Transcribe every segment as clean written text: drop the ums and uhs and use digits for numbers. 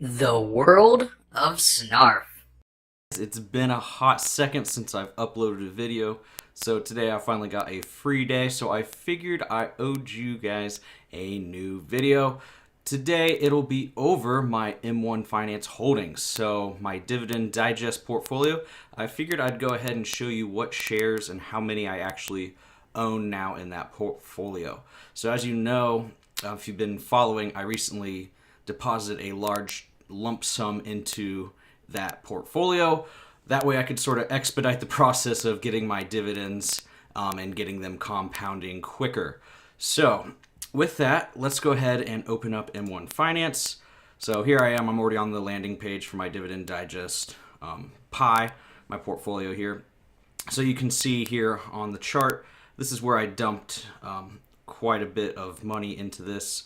The world of Snarf. It's been a hot second since I've uploaded a video, so today I finally got a free day, so I figured I owed you guys a new video. Today it'll be over my M1 Finance holdings, so my Dividend Digest portfolio. I figured I'd go ahead and show you what shares and how many I actually own now in that portfolio. So as you know, if you've been following, I recently deposited a large lump sum into that portfolio. That way I could sort of expedite the process of getting my dividends and getting them compounding quicker. So with that, let's go ahead and open up M1 Finance. So here I am. I'm already on the landing page for my Dividend Digest pie, my portfolio here. So you can see here on the chart, this is where I dumped quite a bit of money into this.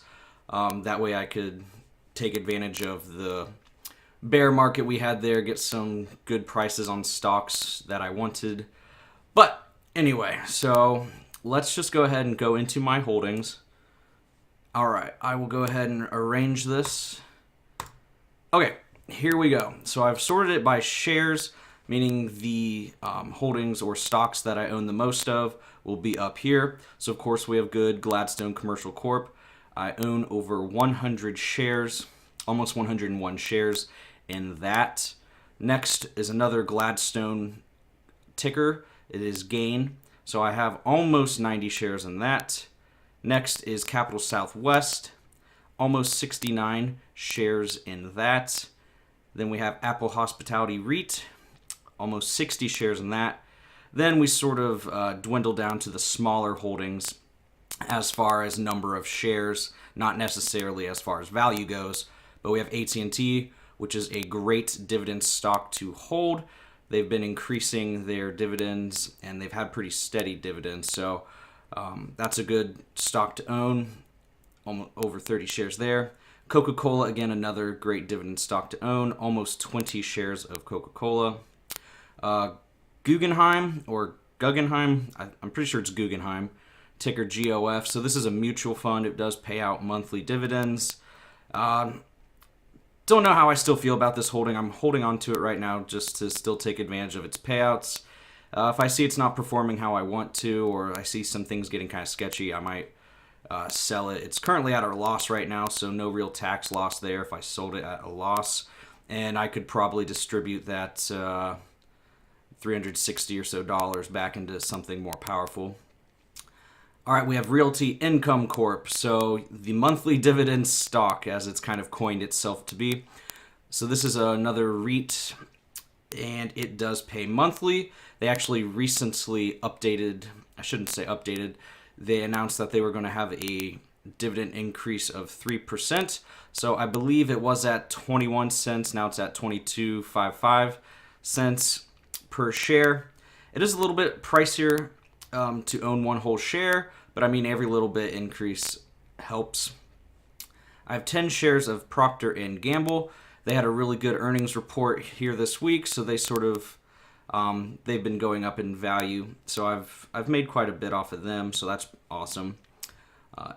That way I could take advantage of the bear market we had there, get some good prices on stocks that I wanted. But anyway, so let's just go ahead and go into my holdings. All right, I will go ahead and arrange this. Okay, here we go. So I've sorted it by shares, meaning the holdings or stocks that I own the most of will be up here. So of course we have good Gladstone Commercial Corp. I own over 100 shares, almost 101 shares in that. Next is another Gladstone ticker. It is GAIN. So I have almost 90 shares in that. Next is Capital Southwest, almost 69 shares in that. Then we have Apple Hospitality REIT, almost 60 shares in that. Then we sort of dwindle down to the smaller holdings as far as number of shares, not necessarily as far as value goes. But we have AT&T, which is a great dividend stock to hold. They've been increasing their dividends, and they've had pretty steady dividends. So that's a good stock to own, almost over 30 shares there. Coca-Cola, again, another great dividend stock to own, almost 20 shares of Coca-Cola. Guggenheim, or Guggenheim, I'm pretty sure it's Guggenheim, ticker GOF. So this is a mutual fund. It does pay out monthly dividends. Don't know how I still feel about this holding. I'm holding on to it right now just to still take advantage of its payouts. If I see it's not performing how I want to, or I see some things getting kind of sketchy, I might sell it. It's currently at a loss right now, so no real tax loss there if I sold it at a loss. And I could probably distribute that $360 or so back into something more powerful. All right, we have Realty Income Corp. So the monthly dividend stock, as it's kind of coined itself to be. So this is another REIT, and it does pay monthly. They actually recently updated, I shouldn't say updated, they announced that they were going to have a dividend increase of 3%. So I believe it was at 21 cents. Now it's at 22.55 cents per share. It is a little bit pricier to own one whole share, but I mean every little bit increase helps. I have 10 shares of Procter & Gamble. They had a really good earnings report here this week, so they sort of they've been going up in value. So I've made quite a bit off of them, so that's awesome.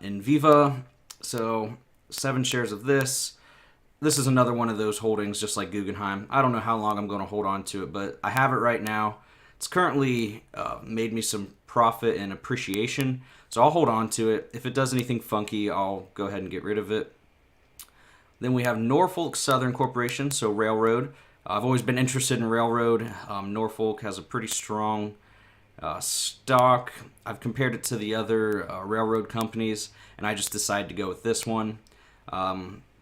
Inviva, so 7 shares of this. This is another one of those holdings, just like Guggenheim. I don't know how long I'm going to hold on to it, but I have it right now. It's currently made me some profit and appreciation, so I'll hold on to it. If it does anything funky, I'll go ahead and get rid of it. Then we have Norfolk Southern Corporation, so railroad. I've always been interested in railroad. Norfolk has a pretty strong stock. I've compared it to the other railroad companies, and I just decided to go with this one.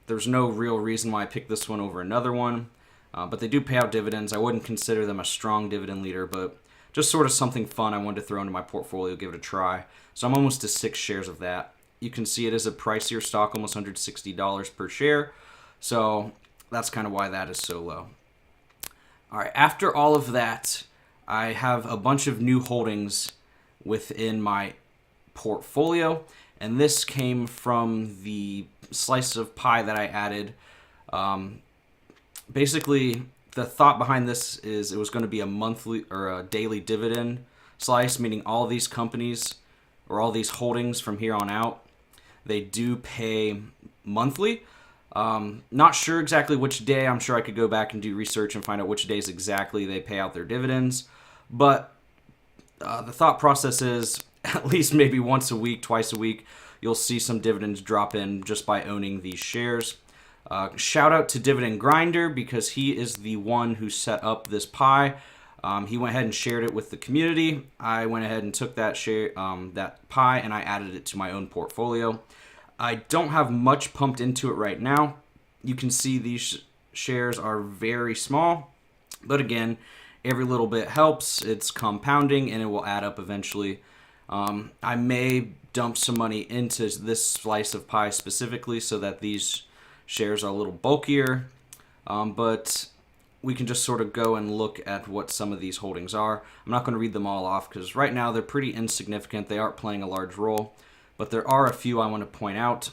There's no real reason why I picked this one over another one. But they do pay out dividends. I wouldn't consider them a strong dividend leader, but just sort of something fun I wanted to throw into my portfolio, give it a try. So I'm almost to 6 shares of that. You can see it is a pricier stock, almost $160 per share. So that's kind of why that is so low. All right, after all of that, I have a bunch of new holdings within my portfolio, and this came from the slice of pie that I added. Basically, the thought behind this is it was going to be a monthly or a daily dividend slice, meaning all these companies or all these holdings from here on out, they do pay monthly. Not sure exactly which day. I'm sure I could go back and do research and find out which days exactly they pay out their dividends. But the thought process is at least maybe once a week, twice a week, you'll see some dividends drop in just by owning these shares. Shout out to Dividend Grinder because he is the one who set up this pie. He went ahead and shared it with the community. I went ahead and took that that pie, and I added it to my own portfolio. I don't have much pumped into it right now. You can see these shares are very small, but again, every little bit helps. It's compounding, and it will add up eventually. I may dump some money into this slice of pie specifically so that these shares are a little bulkier, but we can just sort of go and look at what some of these holdings are. I'm not going to read them all off because right now they're pretty insignificant. They aren't playing a large role, but there are a few I want to point out.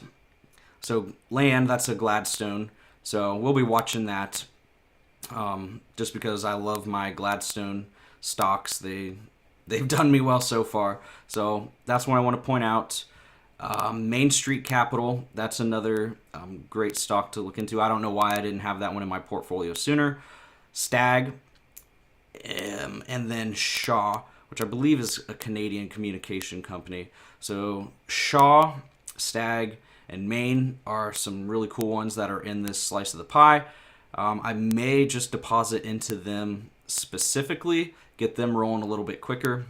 So Land, that's a Gladstone, so we'll be watching that just because I love my Gladstone stocks. They've done me well so far, so that's one I want to point out. Main Street Capital, that's another great stock to look into. I don't know why I didn't have that one in my portfolio sooner. Stag, and then Shaw, which I believe is a Canadian communication company. So Shaw, Stag, and Main are some really cool ones that are in this slice of the pie. I may just deposit into them specifically, get them rolling a little bit quicker.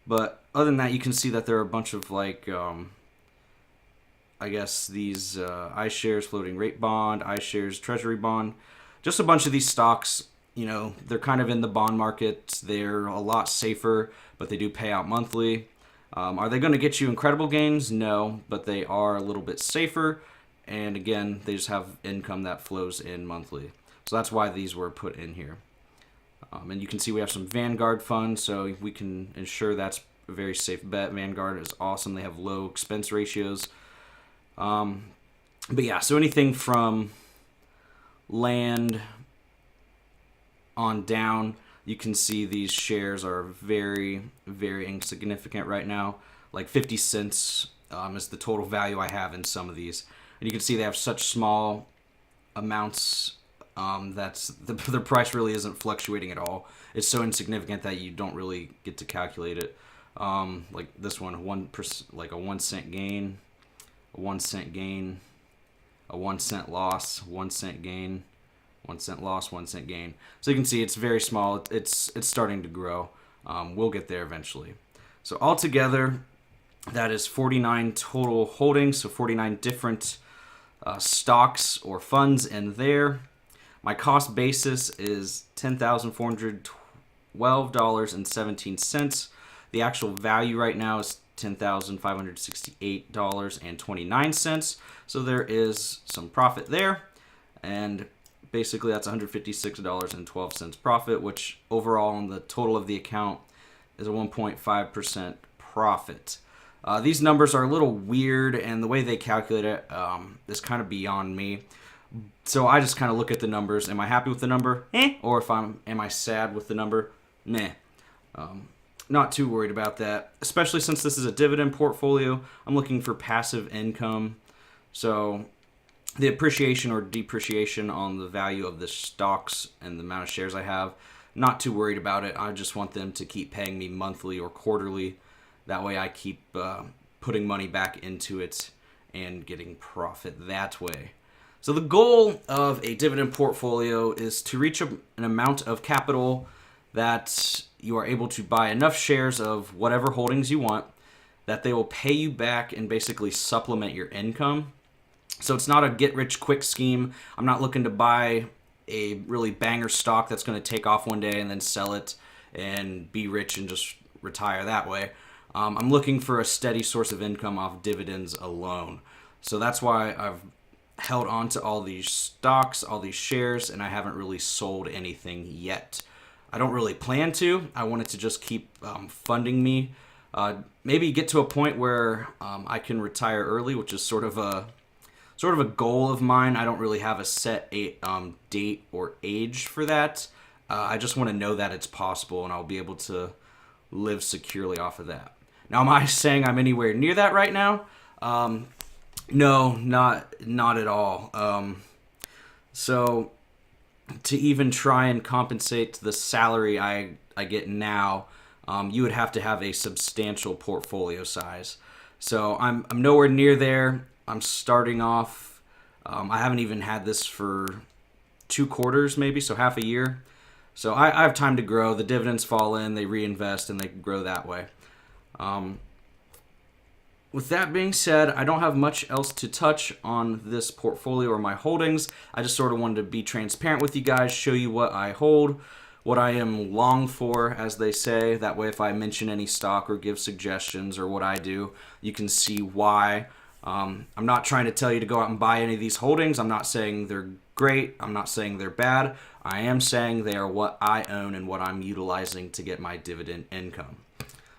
But other than that, you can see that there are a bunch of like, I guess these iShares floating rate bond, iShares treasury bond, just a bunch of these stocks. You know, they're kind of in the bond market. They're a lot safer, but they do pay out monthly. Are they going to get you incredible gains? No, but they are a little bit safer. And again, they just have income that flows in monthly. So that's why these were put in here. And you can see we have some Vanguard funds, so we can ensure that's a very safe bet. Vanguard is awesome. They have low expense ratios. But yeah, so anything from Land on down, you can see these shares are very, very insignificant right now. Like 50 cents is the total value I have in some of these. And you can see they have such small amounts that's the price really isn't fluctuating at all. It's so insignificant that you don't really get to calculate it. Like this one, 1%, like a 1 cent gain, a 1 cent gain, a 1 cent loss, 1 cent gain, 1 cent loss, 1 cent gain. So you can see it's very small. It's starting to grow. We'll get there eventually. So altogether, that is 49 total holdings. So 49 different stocks or funds in there. My cost basis is $10,412.17. The actual value right now is $10,568.29. So there is some profit there. And basically that's $156.12 profit, which overall on the total of the account is a 1.5% profit. These numbers are a little weird, and the way they calculate it is kind of beyond me. So I just kind of look at the numbers. Am I happy with the number? Or am I sad with the number? Meh. Not too worried about that, especially since this is a dividend portfolio. I'm looking for passive income. So the appreciation or depreciation on the value of the stocks and the amount of shares I have, not too worried about it. I just want them to keep paying me monthly or quarterly. That way I keep putting money back into it and getting profit that way. So the goal of a dividend portfolio is to reach an amount of capital that you are able to buy enough shares of whatever holdings you want that they will pay you back and basically supplement your income. So it's not a get-rich-quick scheme. I'm not looking to buy a really banger stock that's going to take off one day and then sell it and be rich and just retire that way. I'm looking for a steady source of income off dividends alone. So that's why I've held on to all these stocks, all these shares, and I haven't really sold anything yet. I don't really plan to. I want it to just keep funding me. Maybe get to a point where I can retire early, which is sort of a goal of mine. I don't really have a set date or age for that. I just want to know that it's possible, and I'll be able to live securely off of that. Now, am I saying I'm anywhere near that right now? No, not at all. So to even try and compensate the salary I get now, you would have to have a substantial portfolio size. So I'm nowhere near there. I'm starting off. I haven't even had this for 2 quarters, maybe, so half a year. So I have time to grow. The dividends fall in, they reinvest, and they grow that way. Um, with that being said, I don't have much else to touch on this portfolio or my holdings. I just sort of wanted to be transparent with you guys, show you what I hold, what I am long for, as they say. That way, if I mention any stock or give suggestions or what I do, you can see why. I'm not trying to tell you to go out and buy any of these holdings. I'm not saying they're great. I'm not saying they're bad. I am saying they are what I own and what I'm utilizing to get my dividend income.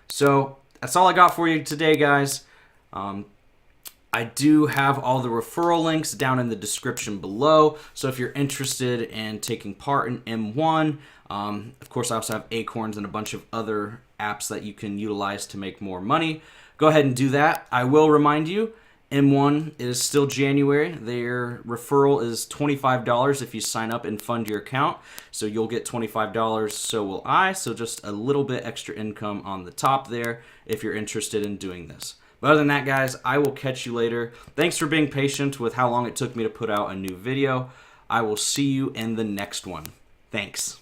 So that's all I got for you today, guys. I do have all the referral links down in the description below. So if you're interested in taking part in M1, of course I also have Acorns and a bunch of other apps that you can utilize to make more money. Go ahead and do that. I will remind you, M1 is still January. Their referral is $25 if you sign up and fund your account. So you'll get $25, so will I. So just a little bit extra income on the top there if you're interested in doing this. But other than that, guys, I will catch you later. Thanks for being patient with how long it took me to put out a new video. I will see you in the next one. Thanks.